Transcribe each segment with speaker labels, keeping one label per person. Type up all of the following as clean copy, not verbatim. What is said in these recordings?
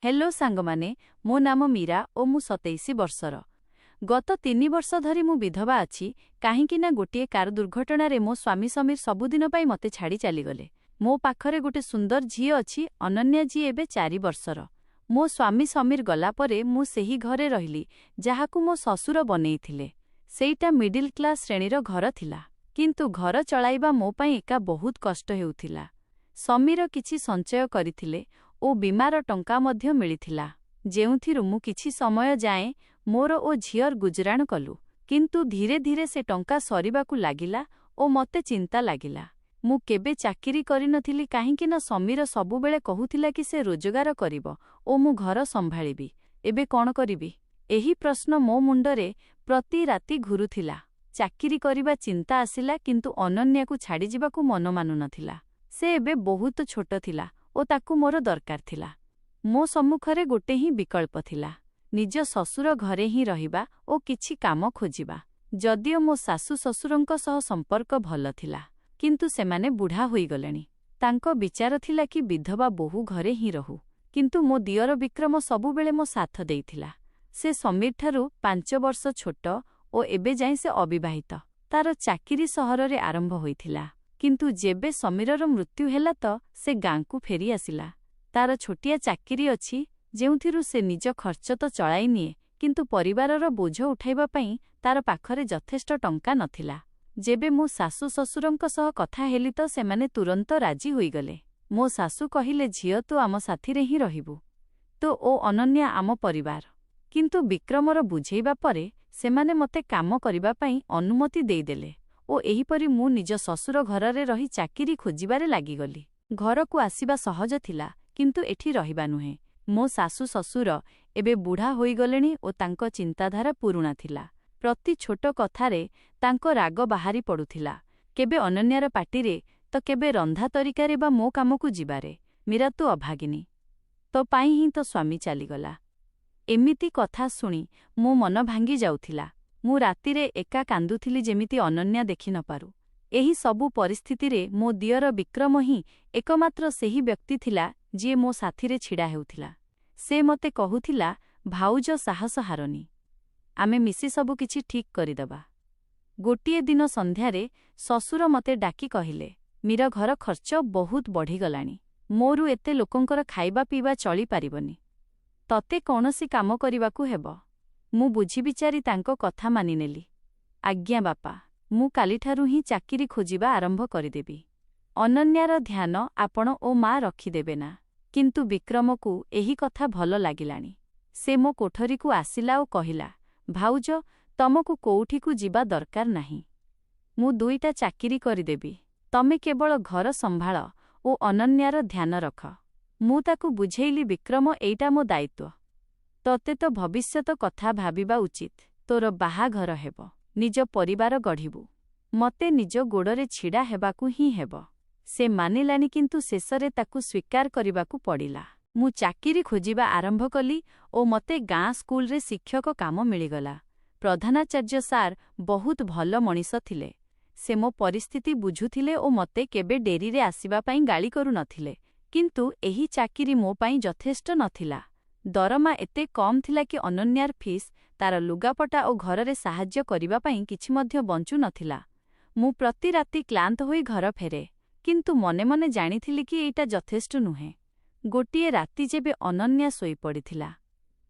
Speaker 1: Hello सांगमाने मो नाम मीरा ओ मु 27 वर्षर। गत 3 वर्ष धरी मु विधवा अछि काहींकिना गोटे कार दुर्घटना मो स्वामी समीर सबुदिन पाई मते छाड़ी चलीगले। मो पाखरे गोटे सुंदर झी अछि अनन्या जी एबे 4 वर्षर। मो स्वामी समीर गला परे मु सेही घरे रहिली जहाकु मो ससुर बनेइथिले। सेईटा मिडिल क्लास श्रेणीर घर थिला किंतु घर चलाइबा मो पाई एका बहुत कष्ट हेउथिला। समीर किछि संचय करिथिले ओ बीमार टंका मध्य मिलिथिला जेउथिरु मु किछि समय जाए मोर ओ झियर गुजराण कलु। किंतु धीरे धीरे से टंका सरीबाकु लागिला ओ मते चिंता लागिला। मु केबे चाकिरी करिनथिली काहींकिना समीर सबुबेले कहुथिला कि से रोजगार करिवो ओ मु घर संभाळिबी। एबे कोन करिबी एही प्रश्न मो मुंडरे प्रति राति घुरुथिला। चाकिरी करिबा चिंता आसिला किंतु अनन्या को छाड़ी जिबाकु मन मानु नथिला। से एबे बहुत छोट थिला ओ ताकु मोर दरकार थिला। मो सम्मुखरे गोटे ही विकल्प थिला निज ससुर घरे ही रहिबा ओ किछि काम खोजिबा। जदियो मो सासु ससुरंक सह संपर्क भल थिला किंतु सेमाने बुढ़ा होई गलेनी। तांको विचार थिला कि विधवा बहु घरे ही रहू किंतु मो दियर विक्रम सबुबेले मो साथ देइथिला। से समीर ठारू 5 वर्ष छोट ओ एबे जाई से अविवाहित। तार चाकिरी सहर रे आरंभ होइथिला किंतु जेबे समीरर मृत्यु हेला तो से गांकु फेरी आसिला। तार छोटिया चाकिरी अछि जेउथिरु से निज खर्च तो चलाई निए किंतु परिवारर बोझ उठाइबा पई तार पाखरे यथेष्ट टंका नथिला। जेबे मो सासु ससुरंक सह कथा हेली तो सेमाने तुरंत राजी होई गले। मो सासु कहिले झियो तू आम साथी रे ही रहिबु तो ओ अनन्या आम परिवार। किंतु विक्रमर बुझेइबा परे सेमाने मते काम करिबा पई अनुमति देइदेले ओ एहीपरि मु निज ससुर घररे रही चाकिरी खोजिबारे लागिगली। घर को आसीबा सहज थिला किंतु एठी रहिबा नुहे। मो सासु ससुर एबे बुढ़ा होई गलेनी ओ तांको चिंताधारा पुरुणा थिला। प्रति छोट कथारे तांको राग बाहारी पडुथिला। केबे अनन्यार पाटिरे तो केबे रंधा तरिकारे बा मो कामकु जिबारे मीरा तू अभागिनी तो पाई ही तो स्वामी चलीगला। एमिति कथा सुनी मो मन भांगी जाउथिला। मु रातिरे एका कांदुथिली जेमिति अनन्या देखि न पारु। एही सबु परिस्थिति रे मो दियर विक्रम ही एकमात्र सेही व्यक्ति थिला जे मो साथीरे छिड़ा हेउथिला। से मते कहुथिला भाउज साहस हारनी आमे मिसी सबु किछि ठीक करिदबा। गोटिए दिन संध्यारे ससुर मते डाकी कहिले मीरा घर खर्च बहुत बढ़ी गलानी। मोरु एते लोकंकर खाइबा पीबा चली पारिबनी। तते कोनोसी काम करिबाकू हेबो। मु बुझी बिचारी तांको कथा मानिनेली। आज्ञा बापा मु कालीठारू ही चाकिरी खोजिबा आरंभ करिदेबी। अनन्यार ध्यान आपण ओ मां रखिदेबे ना। किंतु विक्रमकू एही कथा भल लागिलानी। से मो कोठरी को आसिला ओ कहिला भाउज तमकू कोउठीकू जिबा दरकार नाही। मु 2टा चाकिरी करिदेबी। तमे केवल घर संभाळ ओ अनन्यार ध्यान रख। मु ताकू बुझेइली विक्रम एइटा मो दायित्व। तते तो भविष्यत कथा भाबिबा उचित। तोर बाहाघर हेबो निज परिवार गढ़िबु। मते निज गोड़रे छिड़ा हेबाकू ही हेबो। से मानिलानी किंतु शेषरे ताकू स्वीकार करिबाकू पड़िला। मु चाकिरी खोजिबा आरंभ कली ओ मते गाँ स्कूल रे शिक्षक काम मिलिगला। प्रधानाचार्य सार बहुत भल मनीष थिले। से मो परिस्थिति बुझुथिले ओ मते केबे डेरी रे आसीबा पई गाली करू नथिले। किंतु एही चाकिरी मो पई यथेष्ट नथिला। दरमा एते कम थिला कि अनन्यार फीस तार लुगापटा ओ घररे साहाय्य करिबा पई किछि मध्य बंचु नथिला। मु प्रति राति क्लांत होई घर फेरे किंतु मने मने जानिथिली कि एइटा यथेष्ट नुहे। गोटिए राति जेबे अनन्या सोई पड़िथिला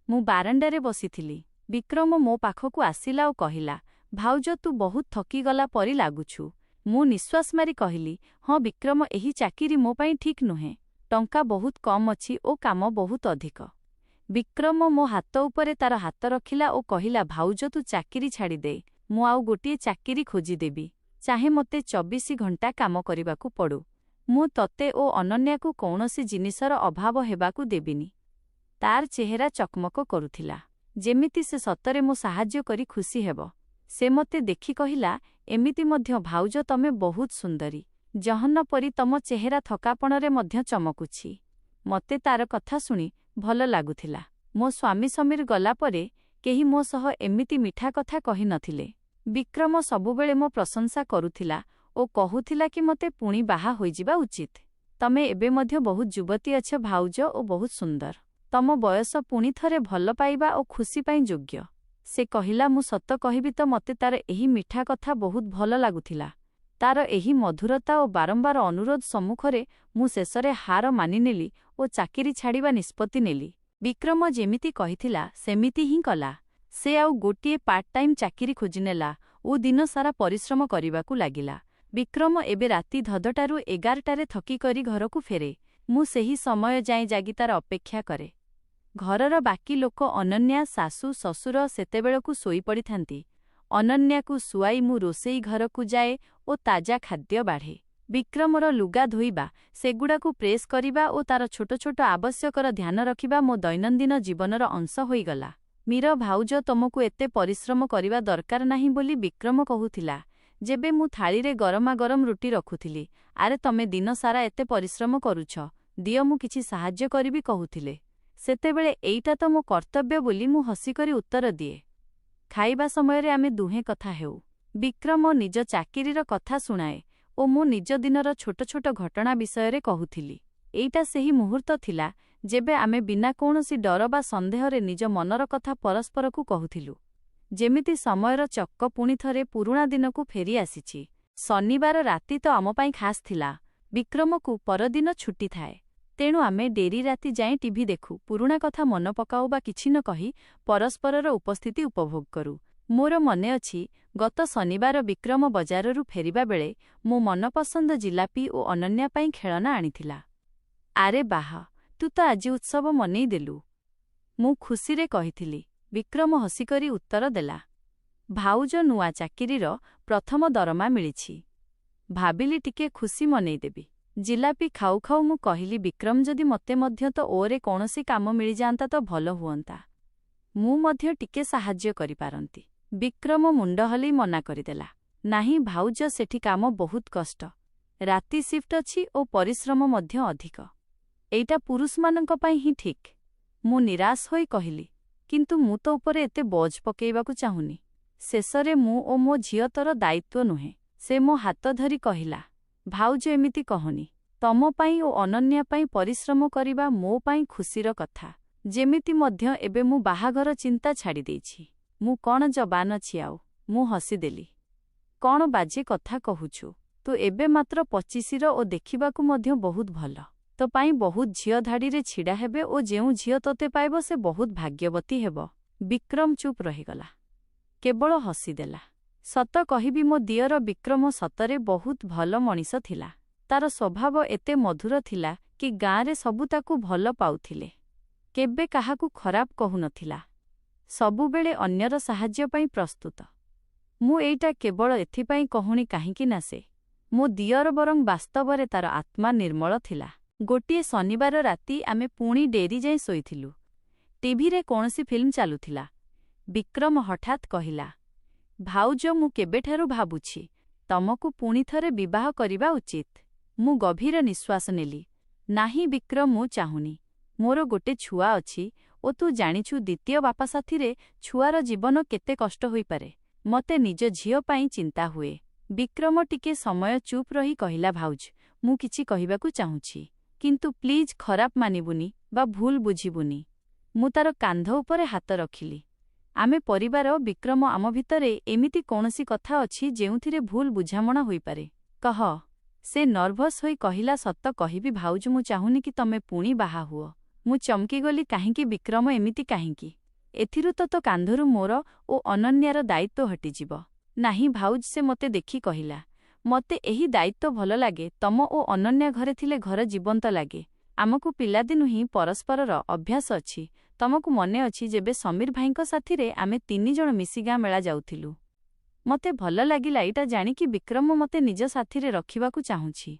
Speaker 1: मु बारंडारे बसिथिली। विक्रम मो पाखकू आसिला ओ कहिला भाउज तू बहुत थकी गला परी लागुछु। मु निश्वास मारी कहिली हाँ विक्रम एही चाकिरी मो पई ठीक नुहे। टंका बहुत कम अछि ओ काम बहुत अधिक। विक्रम मो हाथ उपरे तार हाथ रखिला ओ कहिला भाउज तू चाकिरी छाड़ी दे। मु आउ गोटिए चाकिरी खोजी देबी। चाहे मते 24 घंटा काम करिबाकू पड़ू। मु तते ओ अनन्या को कौनसी जिनिसर अभाव हेबाकू देबिनी। तार चेहरा चकमक करुथिला जेमिति से सतरे मो साहाय्य करी खुशी हेबो। से मते देखि कहिला एमिति मध्य भाउज तमे बहुत सुंदरी। जहन्न परी तम चेहरा थकापणरे मध्य चमकुछि। मते तार कथा सुनी भल लागुथिला। मो स्वामी समीर गला परे केही मो सह एमिति मिठा कथा कहि नथिले। विक्रम सबुबेले मो प्रशंसा करुथिला ओ कहुथिला कि मते पुणी बाहा होइजिबा उचित। तमे एबे मध्य बहुत युवती अछ भाउज ओ बहुत सुंदर। ତମ ବୟସ ପୁଣି ଥରେ ଭଲ ପାଇବା ଓ ଖୁସି ପାଇଁ ଯୋଗ୍ୟ। ସେ କହିଲା, ମୁଁ ସତ କହିବି ତ ମୋତେ ତାର ଏହି ମିଠା କଥା ବହୁତ ଭଲ ଲାଗୁଥିଲା। ତାର ଏହି ମଧୁରତା ଓ ବାରମ୍ବାର ଅନୁରୋଧ ସମ୍ମୁଖରେ ମୁଁ ଶେଷରେ ହାର ମାନିନେଲି ଓ ଚାକିରି ଛାଡ଼ିବା ନିଷ୍ପତ୍ତି ନେଲି। ବିକ୍ରମ ଯେମିତି କହିଥିଲା ସେମିତି ହିଁ କଲା। ସେ ଆଉ ଗୋଟିଏ ପାର୍ଟ ଟାଇମ୍ ଚାକିରି ଖୋଜିନେଲା ଓ ଦିନସାରା ପରିଶ୍ରମ କରିବାକୁ ଲାଗିଲା। ବିକ୍ରମ ଏବେ ରାତି 10ଟାରୁ 11ଟାରେ ଥକି କରି ଘରକୁ ଫେରେ। ମୁଁ ସେହି ସମୟ ଯାଏଁ ଜାଗି ତାର ଅପେକ୍ଷା କରେ। ଘରର ବାକି ଲୋକ ଅନନ୍ୟା, ଶାଶୁ, ଶ୍ୱଶୁର ସେତେବେଳକୁ ଶୋଇପଡ଼ିଥାନ୍ତି। ଅନନ୍ୟାକୁ ଶୁଆଇ ମୁଁ ରୋଷେଇ ଘରକୁ ଯାଏ ଓ ତାଜା ଖାଦ୍ୟ ବାଢ଼େ। ବିକ୍ରମର ଲୁଗା ଧୋଇବା, ସେଗୁଡ଼ାକୁ ପ୍ରେସ୍ କରିବା ଓ ତାର ଛୋଟ ଛୋଟ ଆବଶ୍ୟକର ଧ୍ୟାନ ରଖିବା ମୋ ଦୈନନ୍ଦିନ ଜୀବନର ଅଂଶ ହୋଇଗଲା। ମୀର ଭାଉଜ, ତମକୁ ଏତେ ପରିଶ୍ରମ କରିବା ଦରକାର ନାହିଁ ବୋଲି ବିକ୍ରମ କହୁଥିଲା। ଯେବେ ମୁଁ ଥାଳିରେ ଗରମାଗରମ ରୁଟି ରଖୁଥିଲି, ଆରେ ତମେ ଦିନସାରା ଏତେ ପରିଶ୍ରମ କରୁଛ, ଦିଅ ମୁଁ କିଛି ସାହାଯ୍ୟ କରିବି କହୁଥିଲେ। ସେତେବେଳେ ଏଇଟା ତ ମୋ କର୍ତ୍ତବ୍ୟ ବୋଲି ମୁଁ ହସିକରି ଉତ୍ତର ଦିଏ। ଖାଇବା ସମୟରେ ଆମେ ଦୁହେଁ କଥା ହେଉ। ବିକ୍ରମ ନିଜ ଚାକିରିର କଥା ଶୁଣାଏ ଓ ମୁଁ ନିଜ ଦିନର ଛୋଟ ଛୋଟ ଘଟଣା ବିଷୟରେ କହୁଥିଲି। ଏଇଟା ସେହି ମୁହୂର୍ତ୍ତ ଥିଲା ଯେବେ ଆମେ ବିନା କୌଣସି ଡର ବା ସନ୍ଦେହରେ ନିଜ ମନର କଥା ପରସ୍ପରକୁ କହୁଥିଲୁ। ଯେମିତି ସମୟର ଚକ୍ର ପୁଣି ଥରେ ପୁରୁଣା ଦିନକୁ ଫେରି ଆସିଛି। ଶନିବାର ରାତି ତ ଆମ ପାଇଁ ଖାସ୍ ଥିଲା। ବିକ୍ରମକୁ ପରଦିନ ଛୁଟି ଥାଏ। ତେଣୁ ଆମେ ଡେରି ରାତି ଯାଏଁ ଟିଭି ଦେଖୁ, ପୁରୁଣା କଥା ମନେ ପକାଉ ବା କିଛି ନ କହି ପରସ୍ପରର ଉପସ୍ଥିତି ଉପଭୋଗ କରୁ। ମୋର ମନେ ଅଛି, ଗତ ଶନିବାର ବିକ୍ରମ ବଜାରରୁ ଫେରିବା ବେଳେ ମୋ ମନପସନ୍ଦ ଜିଲାପି ଓ ଅନନ୍ୟା ପାଇଁ ଖେଳନା ଆଣିଥିଲା। ଆରେ ବାହ, ତୁ ତ ଆଜି ଉତ୍ସବ ମନେଇଦେଲୁ, ମୁଁ ଖୁସିରେ କହିଥିଲି। ବିକ୍ରମ ହସିକରି ଉତ୍ତର ଦେଲା, ଭାଉଜ, ନୂଆ ଚାକିରିର ପ୍ରଥମ ଦରମା ମିଳିଛି। ଭାବିଲି ଟିକେ ଖୁସି ମନେଇଦେବି। ଜିଲାପି ଖାଉ ଖାଉ ମୁଁ କହିଲି, ବିକ୍ରମ, ଯଦି ମୋତେ ମଧ୍ୟ ତ ଓରେ କୌଣସି କାମ ମିଳିଯାଆନ୍ତା ତ ଭଲ ହୁଅନ୍ତା। ମୁଁ ମଧ୍ୟ ଟିକେ ସାହାଯ୍ୟ କରିପାରନ୍ତି। ବିକ୍ରମ ମୁଣ୍ଡ ହଲେଇ ମନା କରିଦେଲା, ନାହିଁ ଭାଉଜ, ସେଠି କାମ ବହୁତ କଷ୍ଟ। ରାତି ସିଫ୍ଟ ଅଛି ଓ ପରିଶ୍ରମ ମଧ୍ୟ ଅଧିକ। ଏଇଟା ପୁରୁଷମାନଙ୍କ ପାଇଁ ହିଁ ଠିକ୍। ମୁଁ ନିରାଶ ହୋଇ କହିଲି, କିନ୍ତୁ ମୁଁ ତ ଉପରେ ଏତେ ବୋଝ ପକେଇବାକୁ ଚାହୁଁନି। ଶେଷରେ ମୁଁ ଓ ମୋ ଝିଅ ତୋର ଦାୟିତ୍ୱ ନୁହେଁ। ସେ ମୋ ହାତ ଧରି କହିଲା, ଭାଉଜ, ଏମିତି କହନି। ତମ ପାଇଁ ଓ ଅନନ୍ୟା ପାଇଁ ପରିଶ୍ରମ କରିବା ମୋ ପାଇଁ ଖୁସିର କଥା। ଯେମିତି ମଧ୍ୟ ଏବେ ମୁଁ ବାହାଘର ଚିନ୍ତା ଛାଡ଼ି ଦେଇଛି। ମୁଁ କ'ଣ ଜବାନ ଅଛି ଆଉ? ମୁଁ ହସିଦେଲି। କ'ଣ ବାଜେ କଥା କହୁଛୁ? ତୁ ଏବେ ମାତ୍ର 25ର ଓ ଦେଖିବାକୁ ମଧ୍ୟ ବହୁତ ଭଲ। ତୋ ପାଇଁ ବହୁତ ଝିଅ ଧାଡ଼ିରେ ଛିଡ଼ା ହେବେ ଓ ଯେଉଁ ଝିଅ ତୋତେ ପାଇବ ସେ ବହୁତ ଭାଗ୍ୟବତୀ ହେବ। ବିକ୍ରମ ଚୁପ୍ ରହିଗଲା, କେବଳ ହସିଦେଲା। ସତ କହିବି, ମୋ ଦିଅର ବିକ୍ରମ ସତରେ ବହୁତ ଭଲ ମଣିଷ ଥିଲା। ତାର ସ୍ୱଭାବ ଏତେ ମଧୁର ଥିଲା କି ଗାଁରେ ସବୁ ତାକୁ ଭଲ ପାଉଥିଲେ। କେବେ କାହାକୁ ଖରାପ କହୁନଥିଲା। ସବୁବେଳେ ଅନ୍ୟର ସାହାଯ୍ୟ ପାଇଁ ପ୍ରସ୍ତୁତ। ମୁଁ ଏଇଟା କେବଳ ଏଥିପାଇଁ କହୁନି କାହିଁକି ନା ସେ ମୋ ଦିଅର, ବରଂ ବାସ୍ତବରେ ତାର ଆତ୍ମା ନିର୍ମଳ ଥିଲା। ଗୋଟିଏ ଶନିବାର ରାତି ଆମେ ପୁଣି ଡେରି ଯାଏଁ ଶୋଇଥିଲୁ। ଟିଭିରେ କୌଣସି ଫିଲ୍ମ ଚାଲୁଥିଲା। ବିକ୍ରମ ହଠାତ୍ କହିଲା, ଭାଉଜ, ମୁଁ କେବେଠାରୁ ଭାବୁଛି ତମକୁ ପୁଣି ଥରେ ବିବାହ କରିବା ଉଚିତ। ମୁଁ ଗଭୀର ନିଶ୍ୱାସ ନେଲି। ନାହିଁ ବିକ୍ରମ, ମୁଁ ଚାହୁଁନି। ମୋର ଗୋଟେ ଛୁଆ ଅଛି ଓ ତୁ ଜାଣିଛୁ ଦ୍ୱିତୀୟ ବାପା ସାଥିରେ ଛୁଆର ଜୀବନ କେତେ କଷ୍ଟ ହୋଇପାରେ। ମତେ ନିଜ ଝିଅ ପାଇଁ ଚିନ୍ତା ହୁଏ। ବିକ୍ରମ ଟିକେ ସମୟ ଚୁପ୍ ରହି କହିଲା, ଭାଉଜ, ମୁଁ କିଛି କହିବାକୁ ଚାହୁଁଛି, କିନ୍ତୁ ପ୍ଲିଜ୍ ଖରାପ ମାନିବୁନି ବା ଭୁଲ ବୁଝିବୁନି। ମୁଁ ତାର କାନ୍ଧ ଉପରେ ହାତ ରଖିଲି। ଆମେ ପରିବାର, ବିକ୍ରମ, ଆମ ଭିତରେ ଏମିତି କୌଣସି କଥା ଅଛି ଯେଉଁଥିରେ ଭୁଲ ବୁଝାମଣା ହୋଇପାରେ? କହ। ସେ ନର୍ଭସ୍ ହୋଇ କହିଲା, ସତ କହିବି ଭାଉଜ, ମୁଁ ଚାହୁଁନି କି ତମେ ପୁଣି ବାହା ହୁଅ। ମୁଁ ଚମକିଗଲି, କାହିଁକି ବିକ୍ରମ, ଏମିତି କାହିଁକି? ଏଥିରୁ ତ ତୋ କାନ୍ଧରୁ ମୋର ଓ ଅନନ୍ୟାର ଦାୟିତ୍ୱ ହଟିଯିବ। ନାହିଁ ଭାଉଜ, ସେ ମୋତେ ଦେଖି କହିଲା, ମତେ ଏହି ଦାୟିତ୍ୱ ଭଲ ଲାଗେ। ତମ ଓ ଅନନ୍ୟା ଘରେ ଥିଲେ ଘର ଜୀବନ୍ତ ଲାଗେ। ଆମକୁ ପିଲାଦିନୁ ହିଁ ପରସ୍ପରର ଅଭ୍ୟାସ ଅଛି। ତମକୁ ମନେ ଅଛି ଯେବେ ସମୀର ଭାଇଙ୍କ ସାଥିରେ ଆମେ 3 ଜଣ ମିଶି ଗାଁ ମେଳା ଯାଉଥିଲୁ? ମତେ ଭଲ ଲାଗିଲା ଏଇଟା ଜାଣିକି ବିକ୍ରମ ମତେ ନିଜ ସାଥିରେ ରଖିବାକୁ ଚାହୁଁଛି।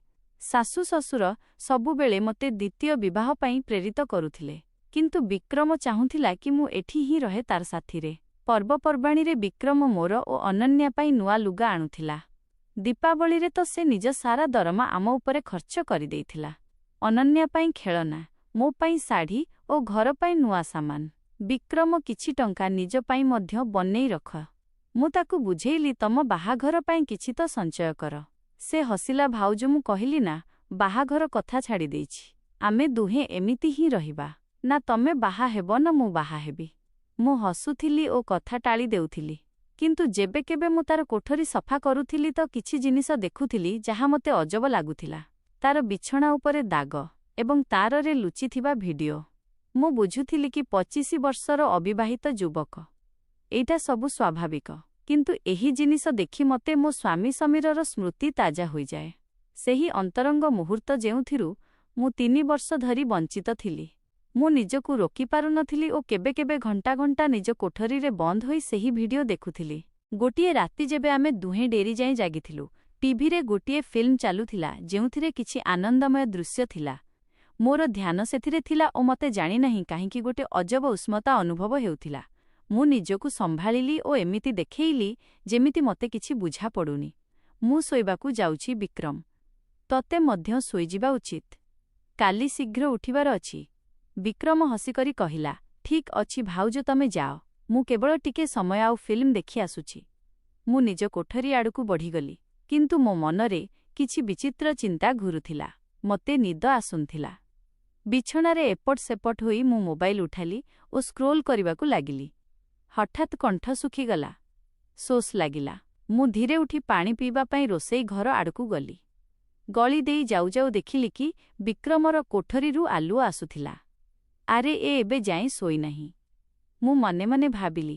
Speaker 1: ଶାଶୁ ଶ୍ୱଶୁର ସବୁବେଳେ ମତେ ଦ୍ୱିତୀୟ ବିବାହ ପାଇଁ ପ୍ରେରିତ କରୁଥିଲେ, କିନ୍ତୁ ବିକ୍ରମ ଚାହୁଁଥିଲା କି ମୁଁ ଏଠି ହିଁ ରହେ ତାର ସାଥିରେ। ପର୍ବପର୍ବାଣୀରେ ବିକ୍ରମ ମୋର ଓ ଅନନ୍ୟା ପାଇଁ ନୂଆ ଲୁଗା ଆଣୁଥିଲା। ଦୀପାବଳିରେ ତ ସେ ନିଜ ସାରା ଦରମା ଆମ ଉପରେ ଖର୍ଚ୍ଚ କରିଦେଇଥିଲା। ଅନନ୍ୟା ପାଇଁ ଖେଳନା, ମୋ ପାଇଁ ଶାଢ଼ୀ ଓ ଘର ପାଇଁ ନୂଆ ସାମାନ। ବିକ୍ରମ କିଛି ଟଙ୍କା ନିଜ ପାଇଁ ମଧ୍ୟ ବନେଇ ରଖ। ମୁଁ ତାକୁ ବୁଝେଇଲି, ତମ ବାହାଘର ପାଇଁ କିଛି ତ ସଞ୍ଚୟ କର। ସେ ହସିଲା। ଭାଉଜ, ମୁଁ କହିଲି ନା, ବାହାଘର କଥା ଛାଡ଼ି ଦେଇଛି। ଆମେ ଦୁହେଁ ଏମିତି ହିଁ ରହିବା। ନା ତମେ ବାହା ହେବ ନା ମୁଁ ବାହା ହେବି। ମୁଁ ହସୁଥିଲି ଓ କଥା ଟାଳି ଦେଉଥିଲି। କିନ୍ତୁ ଯେବେ କେବେ ମୁଁ ତାର କୋଠରୀ ସଫା କରୁଥିଲି ତ କିଛି ଜିନିଷ ଦେଖୁଥିଲି ଯାହା ମୋତେ ଅଜବ ଲାଗୁଥିଲା। ତାର ବିଛଣା ଉପରେ ଦାଗ ଏବଂ ତାରରେ ଲୁଚିଥିବା ଭିଡିଓ। ମୁଁ ବୁଝୁଥିଲି କି 25 ବର୍ଷର ଅବିବାହିତ ଯୁବକ। ଏଇଟା ସବୁ ସ୍ୱାଭାବିକ। କିନ୍ତୁ ଏହି ଜିନିଷ ଦେଖି ମୋତେ ମୋ ସ୍ୱାମୀ ସମୀରର ସ୍ମୃତି ତାଜା ହୋଇଯାଏ। ସେହି ଅନ୍ତରଙ୍ଗ ମୁହୂର୍ତ୍ତ ଯେଉଁଥିରୁ ମୁଁ 3 ବର୍ଷ ଧରି ବଞ୍ଚିତ ଥିଲି। ମୁଁ ନିଜକୁ ରୋକିପାରୁନଥିଲି ଓ କେବେ କେବେ ଘଣ୍ଟା ଘଣ୍ଟା ନିଜ କୋଠରୀରେ ବନ୍ଦ ହୋଇ ସେହି ଭିଡିଓ ଦେଖୁଥିଲି। ଗୋଟିଏ ରାତି ଯେବେ ଆମେ ଦୁହେଁ ଡେରି ଯାଏଁ ଜାଗିଥିଲୁ, ଟିଭିରେ ଗୋଟିଏ ଫିଲ୍ମ ଚାଲୁଥିଲା ଯେଉଁଥିରେ କିଛି ଆନନ୍ଦମୟ ଦୃଶ୍ୟ ଥିଲା। ମୋର ଧ୍ୟାନ ସେଥିରେ ଥିଲା ଓ ମୋତେ ଜାଣିନାହିଁ କାହିଁକି ଗୋଟେ ଅଜବ ଉଷ୍ମତା ଅନୁଭବ ହେଉଥିଲା। ମୁଁ ନିଜକୁ ସମ୍ଭାଳିଲି ଓ ଏମିତି ଦେଖେଇଲି ଯେମିତି ମୋତେ କିଛି ବୁଝା ପଡ଼ୁନି। ମୁଁ ଶୋଇବାକୁ ଯାଉଛି ବିକ୍ରମ। ତତେ ମଧ୍ୟ ଶୋଇଯିବା ଉଚିତ। କାଲି ଶୀଘ୍ର ଉଠିବାର ଅଛି। ବିକ୍ରମ ହସିକରି କହିଲା, ଠିକ୍ ଅଛି ଭାଉଜ ତମେ ଯାଅ। ମୁଁ କେବଳ ଟିକେ ସମୟ ଆଉ ଫିଲ୍ମ ଦେଖି ଆସୁଛି। ମୁଁ ନିଜ କୋଠରୀ ଆଡ଼କୁ ବଢ଼ିଗଲି। କିନ୍ତୁ ମୋ ମନରେ କିଛି ବିଚିତ୍ର ଚିନ୍ତା ଘୁରୁଥିଲା। ମୋତେ ନିଦ ଆସୁନଥିଲା। ବିଛଣାରେ ଏପଟ ସେପଟ ହୋଇ ମୁଁ ମୋବାଇଲ ଉଠାଲି ଓ ସ୍କ୍ରୋଲ କରିବାକୁ ଲାଗିଲି। ହଠାତ୍ କଣ୍ଠ ଶୁଖିଗଲା। ଶୋଷ ଲାଗିଲା। ମୁଁ ଧୀରେ ଉଠି ପାଣି ପିଇବା ପାଇଁ ରୋଷେଇ ଘର ଆଡ଼କୁ ଗଲି। ଗଳି ଦେଇ ଯାଉ ଯାଉ ଦେଖିଲି କି ବିକ୍ରମର କୋଠରୀରୁ ଆଲୁଅ ଆସୁଥିଲା। ଆରେ ଏବେ ଯାଏଁ ଶୋଇନାହିଁ। ମୁଁ ମନେ ମନେ ଭାବିଲି।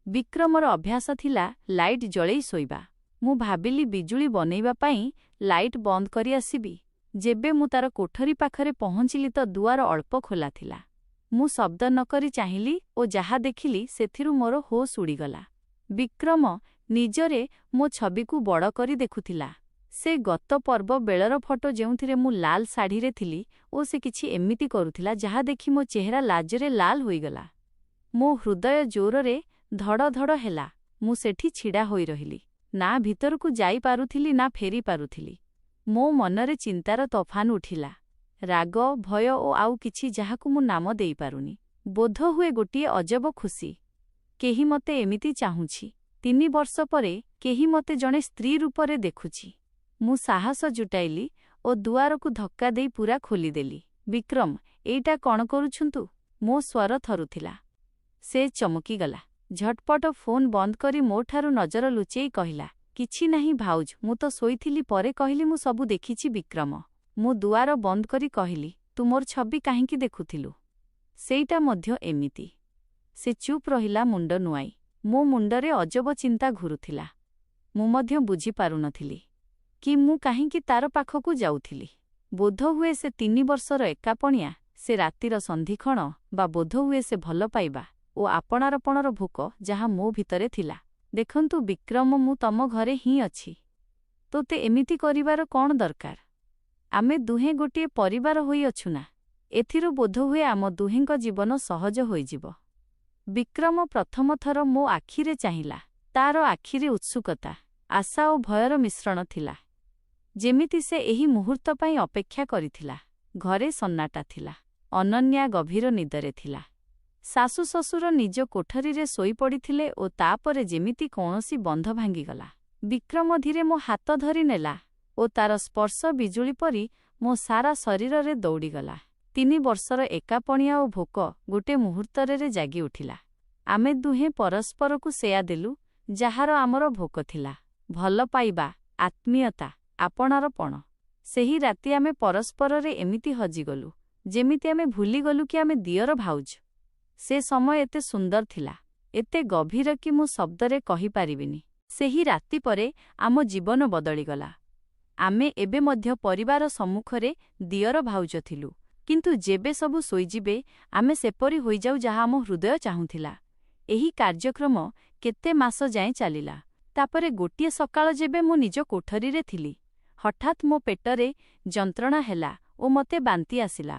Speaker 1: ବିକ୍ରମର ଅଭ୍ୟାସ ଥିଲା ଲାଇଟ୍ ଜଳେଇ ଶୋଇବା। ମୁଁ ଭାବିଲି ବିଜୁଳି ବନେଇବା ପାଇଁ ଲାଇଟ୍ ବନ୍ଦ କରି ଆସିବି। ଯେବେ ମୁଁ ତାର କୋଠରୀ ପାଖରେ ପହଞ୍ଚିଲି ତ ଦୁଆର ଅଳ୍ପ ଖୋଲା ଥିଲା। ମୁଁ ଶବ୍ଦ ନ କରି ଚାହିଁଲି ଓ ଯାହା ଦେଖିଲି ସେଥିରୁ ମୋର ହୋସ୍ ଉଡ଼ିଗଲା। ବିକ୍ରମ ନିଜରେ ମୋ ଛବିକୁ ବଡ଼ କରି ଦେଖୁଥିଲା। ସେ ଗତ ପର୍ବ ବେଳର ଫଟୋ ଯେଉଁଥିରେ ମୁଁ ଲାଲ ଶାଢ଼ୀରେ ଥିଲି ଓ ସେ କିଛି ଏମିତି କରୁଥିଲା ଯାହା ଦେଖି ମୋ ଚେହେରା ଲାଜରେ ଲାଲ ହୋଇଗଲା। ମୋ ହୃଦୟ ଜୋରରେ ଧଡ଼ ଧଡ଼ ହେଲା। ମୁଁ ସେଠି ଛିଡ଼ା ହୋଇ ରହିଲି। ନା ଭିତରକୁ ଯାଇପାରୁଥିଲି ନା ଫେରି ପାରୁଥିଲି। ମୋ ମନରେ ଚିନ୍ତାର ତୋଫାନ ଉଠିଲା। ରାଗ, ଭୟ ଓ ଆଉ କିଛି ଯାହାକୁ ମୁଁ ନାମ ଦେଇପାରୁନି। ବୋଧହୁଏ ଗୋଟିଏ ଅଜବ ଖୁସି। କେହି ମୋତେ ଏମିତି ଚାହୁଁଛି। 3 ବର୍ଷ ପରେ କେହି ମୋତେ ଜଣେ ସ୍ତ୍ରୀ ରୂପରେ ଦେଖୁଛି। ମୁଁ ସାହସ ଜୁଟାଇଲି ଓ ଦୁଆରକୁ ଧକ୍କା ଦେଇ ପୁରା ଖୋଲିଦେଲି। ବିକ୍ରମ, ଏଇଟା କ'ଣ କରୁଛନ୍ତୁ? ମୋ ସ୍ୱର ଥରୁଥିଲା। ସେ ଚମକିଗଲା। ଝଟପଟ ଫୋନ୍ ବନ୍ଦ କରି ମୋଠାରୁ ନଜର ଲୁଚେଇ କହିଲା, କିଛି ନାହିଁ ଭାଉଜ, ମୁଁ ତ ଶୋଇଥିଲି। ପରେ କହିଲି, ମୁଁ ସବୁ ଦେଖିଛି ବିକ୍ରମ। ମୁଁ ଦୁଆର ବନ୍ଦ କରି କହିଲି, ତୁ ମୋର ଛବି କାହିଁକି ଦେଖୁଥିଲୁ? ସେଇଟା ମଧ୍ୟ ଏମିତି। ସେ ଚୁପ୍ ରହିଲା ମୁଣ୍ଡ ନୁଆଁଇ। ମୋ ମୁଣ୍ଡରେ ଅଜବ ଚିନ୍ତା ଘୁରୁଥିଲା। ମୁଁ ମଧ୍ୟ ବୁଝିପାରୁନଥିଲି କି ମୁଁ କାହିଁକି ତାର ପାଖକୁ ଯାଉଥିଲି। ବୋଧହୁଏ ସେ 3 ବର୍ଷର ଏକାପଣିଆ, ସେ ରାତିର ସନ୍ଧିକ୍ଷଣ, ବା ବୋଧହୁଏ ସେ ଭଲ ପାଇବା ଓ ଆପଣାରପଣର ଭୋକ ଯାହା ମୋ ଭିତରେ ଥିଲା। ଦେଖନ୍ତୁ ବିକ୍ରମ, ମୁଁ ତମ ଘରେ ହିଁ ଅଛି। ତୋତେ ଏମିତି କରିବାର କ'ଣ ଦରକାର? ଆମେ ଦୁହେଁ ଗୋଟିଏ ପରିବାର ହୋଇଅଛୁ ନା? ଏଥିରୁ ବୋଧହୁଏ ଆମ ଦୁହେଁଙ୍କ ଜୀବନ ସହଜ ହୋଇଯିବ। ବିକ୍ରମ ପ୍ରଥମ ଥର ମୋ ଆଖିରେ ଚାହିଁଲା। ତାର ଆଖିରେ ଉତ୍ସୁକତା, ଆଶା ଓ ଭୟର ମିଶ୍ରଣ ଥିଲା। ଯେମିତି ସେ ଏହି ମୁହୂର୍ତ୍ତ ପାଇଁ ଅପେକ୍ଷା କରିଥିଲା। ଘରେ ସନ୍ନାଟା ଥିଲା। ଅନନ୍ୟା ଗଭୀର ନିଦରେ ଥିଲା। ଶାଶୁ ଶ୍ୱଶୁର ନିଜ କୋଠରୀରେ ଶୋଇପଡ଼ିଥିଲେ ଓ ତାପରେ ଯେମିତି କୌଣସି ବନ୍ଧ ଭାଙ୍ଗିଗଲା। ବିକ୍ରମ ଧୀରେ ମୋ ହାତ ଧରି ନେଲା ଓ ତାର ସ୍ପର୍ଶ ବିଜୁଳି ପରି ମୋ ସାରା ଶରୀରରେ ଦୌଡ଼ିଗଲା। 3 ବର୍ଷର ଏକାପଣିଆ ଓ ଭୋକ ଗୋଟେ ମୁହୂର୍ତ୍ତରେ ଜାଗି ଉଠିଲା। ଆମେ ଦୁହେଁ ପରସ୍ପରକୁ ସେୟା ଦେଲୁ ଯାହାର ଆମର ଭୋକ ଥିଲା। ଭଲ ପାଇବା, ଆତ୍ମୀୟତା, ଆପଣାରପଣ। ସେହି ରାତି ଆମେ ପରସ୍ପରରେ ଏମିତି ହଜିଗଲୁ ଯେମିତି ଆମେ ଭୁଲିଗଲୁ କି ଆମେ ଦିଅର ଭାଉଜ। ସେ ସମୟ ଏତେ ସୁନ୍ଦର ଥିଲା, ଏତେ ଗଭୀର କି ମୁଁ ଶବ୍ଦରେ କହିପାରିବିନି। ସେହି ରାତି ପରେ ଆମ ଜୀବନ ବଦଳିଗଲା। ଆମେ ଏବେ ମଧ୍ୟ ପରିବାର ସମ୍ମୁଖରେ ଦିଅର ଭାଉଜ ଥିଲୁ। କିନ୍ତୁ ଯେବେ ସବୁ ଶୋଇଯିବେ ଆମେ ସେପରି ହୋଇଯାଉ ଯାହା ଆମ ହୃଦୟ ଚାହୁଁଥିଲା। ଏହି କାର୍ଯ୍ୟକ୍ରମ କେତେ ମାସ ଯାଏଁ ଚାଲିଲା। ତାପରେ ଗୋଟିଏ ସକାଳ ଯେବେ ମୁଁ ନିଜ କୋଠରୀରେ ଥିଲି, ହଠାତ୍ ମୋ ପେଟରେ ଯନ୍ତ୍ରଣା ହେଲା ଓ ମୋତେ ବାନ୍ତି ଆସିଲା।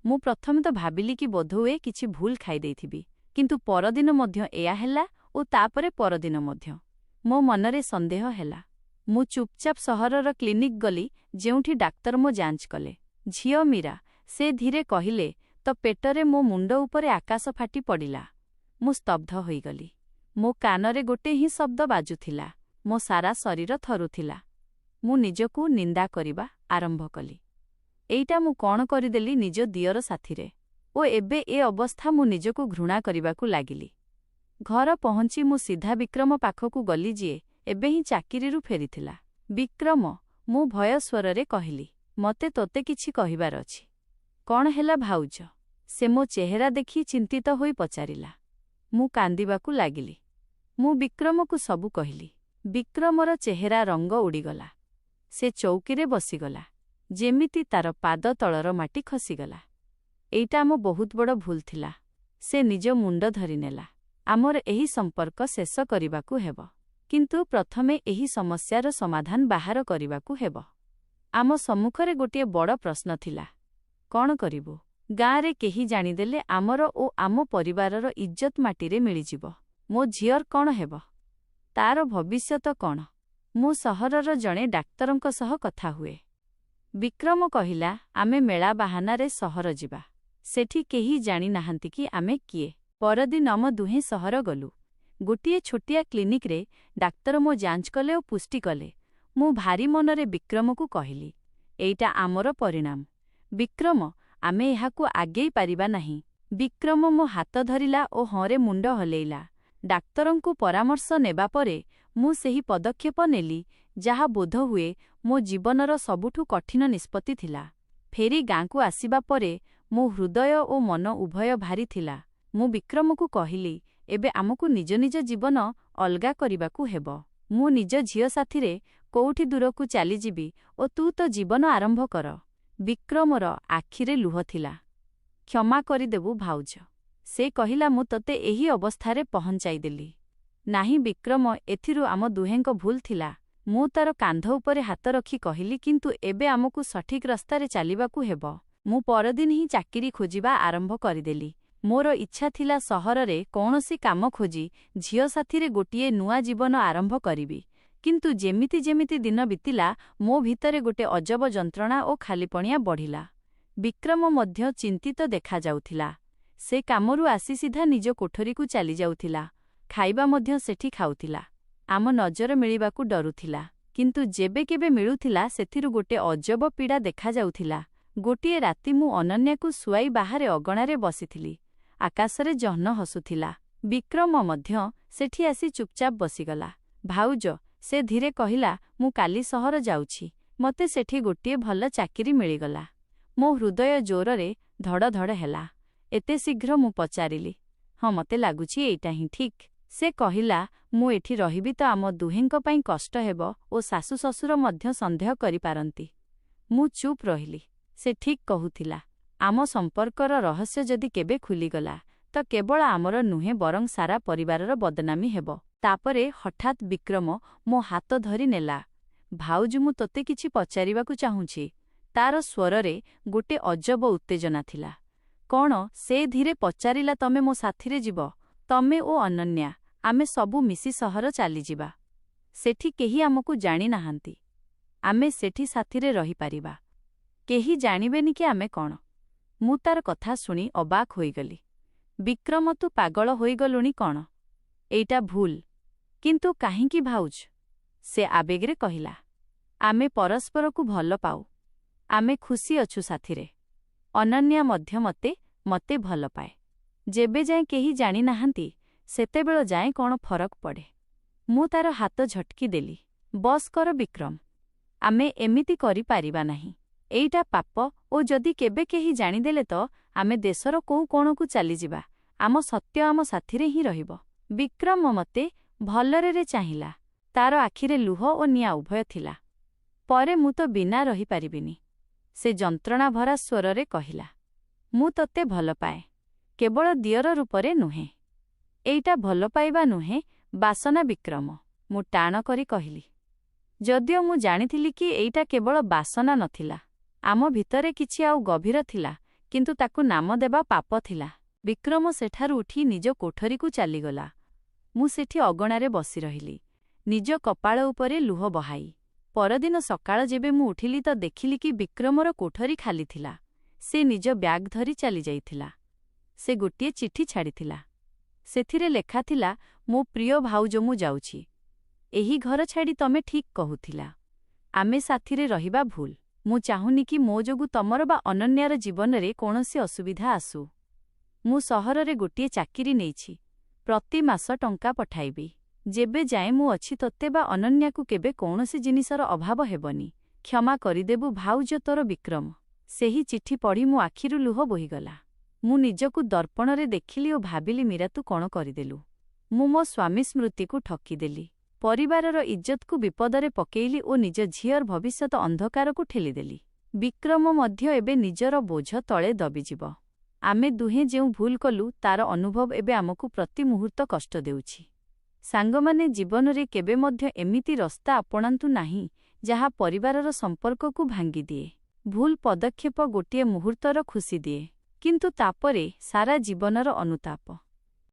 Speaker 1: ମୁଁ ପ୍ରଥମେ ତ ଭାବିଲି କି ବୋଧହୁଏ କିଛି ଭୁଲ ଖାଇଦେଇଥିବି। କିନ୍ତୁ ପରଦିନ ମଧ୍ୟ ଏୟା ହେଲା ଓ ତାପରେ ପରଦିନ ମଧ୍ୟ। ମୋ ମନରେ ସନ୍ଦେହ ହେଲା। ମୁଁ ଚୁପଚାପ ସହରର କ୍ଲିନିକ୍ ଗଲି ଯେଉଁଠି ଡାକ୍ତର ମୋ ଯାଞ୍ଚ କଲେ। ଝିଅ ମୀରା, ସେ ଧୀରେ କହିଲେ, ତ ପେଟରେ ମୋ ମୁଣ୍ଡ ଉପରେ ଆକାଶ ଫାଟି ପଡ଼ିଲା। ମୁଁ ସ୍ତବ୍ଧ ହୋଇଗଲି। ମୋ କାନରେ ଗୋଟେ ହିଁ ଶବ୍ଦ ବାଜୁଥିଲା। ମୋ ସାରା ଶରୀର ଥରୁଥିଲା। ମୁଁ ନିଜକୁ ନିନ୍ଦା କରିବା ଆରମ୍ଭ କଲି। ଏଇଟା ମୁଁ କ'ଣ କରିଦେଲି ନିଜ ଦିଅର ସାଥିରେ? ଓ ଏବେ ଏ ଅବସ୍ଥା ମୁଁ ନିଜକୁ ଘୃଣା କରିବାକୁ ଲାଗିଲି। ଘର ପହଞ୍ଚି ମୁଁ ସିଧା ବିକ୍ରମ ପାଖକୁ ଗଲି, ଯିଏ ଏବେ ହିଁ ଚାକିରିରୁ ଫେରିଥିଲା। ବିକ୍ରମ, ମୁଁ ଭୟ ସ୍ୱରରେ କହିଲି, ମତେ ତୋତେ କିଛି କହିବାର ଅଛି। କ'ଣ ହେଲା ଭାଉଜ? ସେ ମୋ ଚେହେରା ଦେଖି ଚିନ୍ତିତ ହୋଇ ପଚାରିଲା। ମୁଁ କାନ୍ଦିବାକୁ ଲାଗିଲି। ମୁଁ ବିକ୍ରମକୁ ସବୁ କହିଲି। ବିକ୍ରମର ଚେହେରା ରଙ୍ଗ ଉଡ଼ିଗଲା। ସେ ଚୌକିରେ ବସିଗଲା, ଯେମିତି ତାର ପାଦ ତଳର ମାଟି ଖସିଗଲା। ଏଇଟା ଆମ ବହୁତ ବଡ଼ ଭୁଲ ଥିଲା। ସେ ନିଜ ମୁଣ୍ଡ ଧରିନେଲା। ଆମର ଏହି ସମ୍ପର୍କ ଶେଷ କରିବାକୁ ହେବ। କିନ୍ତୁ ପ୍ରଥମେ ଏହି ସମସ୍ୟାର ସମାଧାନ ବାହାର କରିବାକୁ ହେବ। ଆମ ସମ୍ମୁଖରେ ଗୋଟିଏ ବଡ଼ ପ୍ରଶ୍ନ ଥିଲା। କ'ଣ କରିବୁ? ଗାଁରେ କେହି ଜାଣିଦେଲେ ଆମର ଓ ଆମ ପରିବାରର ଇଜ୍ଜତ ମାଟିରେ ମିଳିଯିବ। ମୋ ଝିଅର କ'ଣ ହେବ? ତାର ଭବିଷ୍ୟତ କ'ଣ? ମୁଁ ସହରର ଜଣେ ଡାକ୍ତରଙ୍କ ସହ କଥା ହୁଏ। ବିକ୍ରମ କହିଲା, ଆମେ ମେଳା ବାହାନାରେ ସହର ଯିବା। ସେଠି କେହି ଜାଣିନାହାନ୍ତି କି ଆମେ କିଏ। ପରଦିନ ଆମ ଦୁହେଁ ସହର ଗଲୁ। ଗୋଟିଏ ଛୋଟିଆ କ୍ଲିନିକ୍ରେ ଡାକ୍ତର ମୋ ଯାଞ୍ଚ କଲେ ଓ ପୁଷ୍ଟି କଲେ। ମୁଁ ଭାରି ମନରେ ବିକ୍ରମକୁ କହିଲି, ଏଇଟା ଆମର ପରିଣାମ। ବିକ୍ରମ, ଆମେ ଏହାକୁ ଆଗେଇ ପାରିବା ନାହିଁ। ବିକ୍ରମ ମୋ ହାତ ଧରିଲା ଓ ହଁରେ ମୁଣ୍ଡ ହଲେଇଲା। ଡାକ୍ତରଙ୍କୁ ପରାମର୍ଶ ନେବା ପରେ ମୁଁ ସେହି ପଦକ୍ଷେପ ନେଲି, ଯାହା ବୋଧହୁଏ ମୋ ଜୀବନର ସବୁଠୁ କଠିନ ନିଷ୍ପତ୍ତି ଥିଲା। ଫେରି ଗାଁକୁ ଆସିବା ପରେ ମୋ ହୃଦୟ ଓ ମନ ଉଭୟ ଭାରି ଥିଲା। ମୁଁ ବିକ୍ରମକୁ କହିଲି, ଏବେ ଆମକୁ ନିଜ ନିଜ ଜୀବନ ଅଲଗା କରିବାକୁ ହେବ। ମୁଁ ନିଜ ଝିଅ ସାଥିରେ କୋଉଠି ଦୂରକୁ ଚାଲିଯିବି ଓ ତୁ ତୋ ଜୀବନ ଆରମ୍ଭ କର। ବିକ୍ରମର ଆଖିରେ ଲୁହ ଥିଲା। କ୍ଷମା କରିଦେବୁ ଭାଉଜ। ସେ କହିଲା, ମୁଁ ତୋତେ ଏହି ଅବସ୍ଥାରେ ପହଞ୍ଚାଇଦେଲି। ନାହିଁ ବିକ୍ରମ, ଏଥିରୁ ଆମ ଦୁହେଁଙ୍କ ଭୁଲ ଥିଲା। ମୁଁ ତାର କାନ୍ଧ ଉପରେ ହାତ ରଖି କହିଲି, କିନ୍ତୁ ଏବେ ଆମକୁ ସଠିକ୍ ରାସ୍ତାରେ ଚାଲିବାକୁ ହେବ। ମୁଁ ପରଦିନ ହିଁ ଚାକିରି ଖୋଜିବା ଆରମ୍ଭ କରିଦେଲି। ମୋର ଇଚ୍ଛା ଥିଲା ସହରରେ କୌଣସି କାମ ଖୋଜି ଝିଅ ସାଥିରେ ଗୋଟିଏ ନୂଆ ଜୀବନ ଆରମ୍ଭ କରିବି। କିନ୍ତୁ ଯେମିତି ଯେମିତି ଦିନ ବିତିଲା, ମୋ ଭିତରେ ଗୋଟେ ଅଜବ ଯନ୍ତ୍ରଣା ଓ ଖାଲିପଣିଆ ବଢ଼ିଲା। ବିକ୍ରମ ମଧ୍ୟ ଚିନ୍ତିତ ଦେଖାଯାଉଥିଲା। ସେ କାମରୁ ଆସି ସିଧା ନିଜ କୋଠରୀକୁ ଚାଲିଯାଉଥିଲା। ଖାଇବା ମଧ୍ୟ ସେଠି ଖାଉଥିଲା। ଆମ ନଜର ମିଳିବାକୁ ଡରୁଥିଲା। କିନ୍ତୁ ଯେବେ କେବେ ମିଳୁଥିଲା, ସେଥିରୁ ଗୋଟେ ଅଜବ ପୀଡ଼ା ଦେଖାଯାଉଥିଲା। ଗୋଟିଏ ରାତି ମୁଁ ଅନନ୍ୟାକୁ ଶୁଆଇ ବାହାରେ ଅଗଣାରେ ବସିଥିଲି। ଆକାଶରେ ଜହ୍ନ ହସୁଥିଲା। ବିକ୍ରମ ମଧ୍ୟ ସେଠି ଆସି ଚୁପଚାପ ବସିଗଲା। ଭାଉଜ, ସେ ଧୀରେ କହିଲା, ମୁଁ କାଲି ସହର ଯାଉଛି। ମତେ ସେଠି ଗୋଟିଏ ଭଲ ଚାକିରି ମିଳିଗଲା। ମୋ ହୃଦୟ ଜୋରରେ ଧଡ଼ ଧଡ଼ ହେଲା। ଏତେ ଶୀଘ୍ର? ମୁଁ ପଚାରିଲି। ହଁ, ମତେ ଲାଗୁଛି ଏଇଟା ହିଁ ଠିକ୍। ସେ କହିଲା, ମୁଁ ଏଠି ରହିବି ତ ଆମ ଦୁହେଁଙ୍କ ପାଇଁ କଷ୍ଟ ହେବ ଓ ଶାଶୁ ଶ୍ୱଶୁର ମଧ୍ୟ ସନ୍ଦେହ କରିପାରନ୍ତି। ମୁଁ ଚୁପ୍ ରହିଲି। ସେ ଠିକ୍ କହୁଥିଲା। ଆମ ସମ୍ପର୍କର ରହସ୍ୟ ଯଦି କେବେ ଖୁଲିଗଲା, ତ କେବଳ ଆମର ନୁହେଁ ବରଂ ସାରା ପରିବାରର ବଦନାମୀ ହେବ। ତାପରେ ହଠାତ୍ ବିକ୍ରମ ମୋ ହାତ ଧରି ନେଲା। ଭାଉଜ, ମୁଁ ତୋତେ କିଛି ପଚାରିବାକୁ ଚାହୁଁଛି। ତାର ସ୍ୱରରେ ଗୋଟେ ଅଜବ ଉତ୍ତେଜନା ଥିଲା। କ'ଣ? ସେ ଧୀରେ ପଚାରିଲା। ତମେ ମୋ ସାଥିରେ ଯିବ? ତମେ ଓ ଅନନ୍ୟା, ଆମେ ସବୁ ମିଶି ସହର ଚାଲିଯିବା। ସେଠି କେହି ଆମକୁ ଜାଣିନାହାନ୍ତି। ଆମେ ସେଠି ସାଥିରେ ରହିପାରିବା। କେହି ଜାଣିବେନି କି ଆମେ କ'ଣ। ମୁଁ ତାର କଥା ଶୁଣି ଅବାକ୍ ହୋଇଗଲି। ବିକ୍ରମ, ତୁ ପାଗଳ ହୋଇଗଲୁଣି କ'ଣ? ଏଇଟା ଭୁଲ। କିନ୍ତୁ କାହିଁକି ଭାଉଜ? ସେ ଆବେଗରେ କହିଲା। ଆମେ ପରସ୍ପରକୁ ଭଲ ପାଉ। ଆମେ ଖୁସି ଅଛୁ ସାଥିରେ। ଅନନ୍ୟା ମଧ୍ୟ ମତେ ଭଲ ପାଏ। ଯେବେ ଯାଏଁ କେହି ଜାଣିନାହାନ୍ତି, ସେତେବେଳ ଯାଏଁ କ'ଣ ଫରକ ପଡ଼େ? ମୁଁ ତାର ହାତ ଝଟକି ଦେଲି। ବସ୍ କର ବିକ୍ରମ। ଆମେ ଏମିତି କରିପାରିବା ନାହିଁ। ଏଇଟା ପାପ ଓ ଯଦି କେବେ କେହି ଜାଣିଦେଲେ ତ ଆମେ ଦେଶର କୋଉ କୋଣକୁ ଚାଲିଯିବା। ଆମ ସତ୍ୟ ଆମ ସାଥିରେ ହିଁ ରହିବ। ବିକ୍ରମ ମତେ ଭଲରେ ଚାହିଁଲା। ତାର ଆଖିରେ ଲୁହ ଓ ନିଆଁ ଉଭୟ ଥିଲା। ପରେ ମୁଁ ତ ବିନା ରହିପାରିବିନି, ସେ ଯନ୍ତ୍ରଣାଭରା ସ୍ୱରରେ କହିଲା। ମୁଁ ତତେ ଭଲ ପାଏ, କେବଳ ଦିଅର ରୂପରେ ନୁହେଁ। ଏଇଟା ଭଲ ପାଇବା ନୁହେଁ, ବାସନା ବିକ୍ରମ, ମୁଁ ଟାଣ କରି କହିଲି। ଯଦିଓ ମୁଁ ଜାଣିଥିଲି କି ଏଇଟା କେବଳ ବାସନା ନଥିଲା। ଆମ ଭିତରେ କିଛି ଆଉ ଗଭୀର ଥିଲା, କିନ୍ତୁ ତାକୁ ନାମ ଦେବା ପାପ ଥିଲା। ବିକ୍ରମ ସେଠାରୁ ଉଠି ନିଜ କୋଠରୀକୁ ଚାଲିଗଲା। ମୁଁ ସେଠି ଅଗଣାରେ ବସି ରହିଲି, ନିଜ କପାଳ ଉପରେ ଲୁହ ବହାଇ। ପରଦିନ ସକାଳ ଯେବେ ମୁଁ ଉଠିଲି ତ ଦେଖିଲି କି ବିକ୍ରମର କୋଠରୀ ଖାଲି ଥିଲା। ସେ ନିଜ ବ୍ୟାଗ୍ ଧରି ଚାଲିଯାଇଥିଲା। ସେ ଗୋଟିଏ ଚିଠି ଛାଡ଼ିଥିଲା। ସେଥିରେ ଲେଖାଥିଲା, ମୋ ପ୍ରିୟ ଭାଉଜ, ମୁଁ ଯାଉଛି। ଏହି ଘର ଛାଡ଼ି ତମେ ଠିକ୍ କହୁଥିଲା। ଆମେ ସାଥିରେ ରହିବା ଭୁଲ। ମୁଁ ଚାହୁଁନି କି ମୋ ଯୋଗୁଁ ତମର ବା ଅନନ୍ୟାର ଜୀବନରେ କୌଣସି ଅସୁବିଧା ଆସୁ। ମୁଁ ସହରରେ ଗୋଟିଏ ଚାକିରି ନେଇଛି। ପ୍ରତି ମାସ ଟଙ୍କା ପଠାଇବି। ଯେବେ ଯାଏଁ ମୁଁ ଅଛି ତୋତେ ବା ଅନନ୍ୟାକୁ କେବେ କୌଣସି ଜିନିଷର ଅଭାବ ହେବନି। କ୍ଷମା କରିଦେବୁ ଭାଉଜ ତୋର ବିକ୍ରମ। ସେହି ଚିଠି ପଢ଼ି ମୋ ଆଖିରୁ ଲୁହ ବୋହିଗଲା। ମୁଁ ନିଜକୁ ଦର୍ପଣରେ ଦେଖିଲି ଓ ଭାବିଲି ମୀରା ତୁ କ'ଣ କରିଦେଲୁ? ମୁଁ ମୋ ସ୍ୱାମୀ ସ୍ମୃତିକୁ ଠକିଦେଲି। ପରିବାରର ଇଜ୍ଜତକୁ ବିପଦରେ ପକେଇଲି ଓ ନିଜ ଝିଅର ଭବିଷ୍ୟତ ଅନ୍ଧକାରକୁ ଠେଲିଦେଲି। ବିକ୍ରମ ମଧ୍ୟ ଏବେ ନିଜର ବୋଝ ତଳେ ଦବିଯିବ। ଆମେ ଦୁହେଁ ଯେଉଁ ଭୁଲ କଲୁ ତାର ଅନୁଭବ ଏବେ ଆମକୁ ପ୍ରତି ମୁହୂର୍ତ୍ତ କଷ୍ଟ ଦେଉଛି। ସାଙ୍ଗମାନେ ଜୀବନରେ କେବେ ମଧ୍ୟ ଏମିତି ରାସ୍ତା ଆପଣାନ୍ତୁ ନାହିଁ ଯାହା ପରିବାରର ସମ୍ପର୍କକୁ ଭାଙ୍ଗିଦିଏ। ଭୁଲ ପଦକ୍ଷେପ ଗୋଟିଏ ମୁହୂର୍ତ୍ତର ଖୁସି ଦିଏ, କିନ୍ତୁ ତାପରେ ସାରା ଜୀବନର ଅନୁତାପ।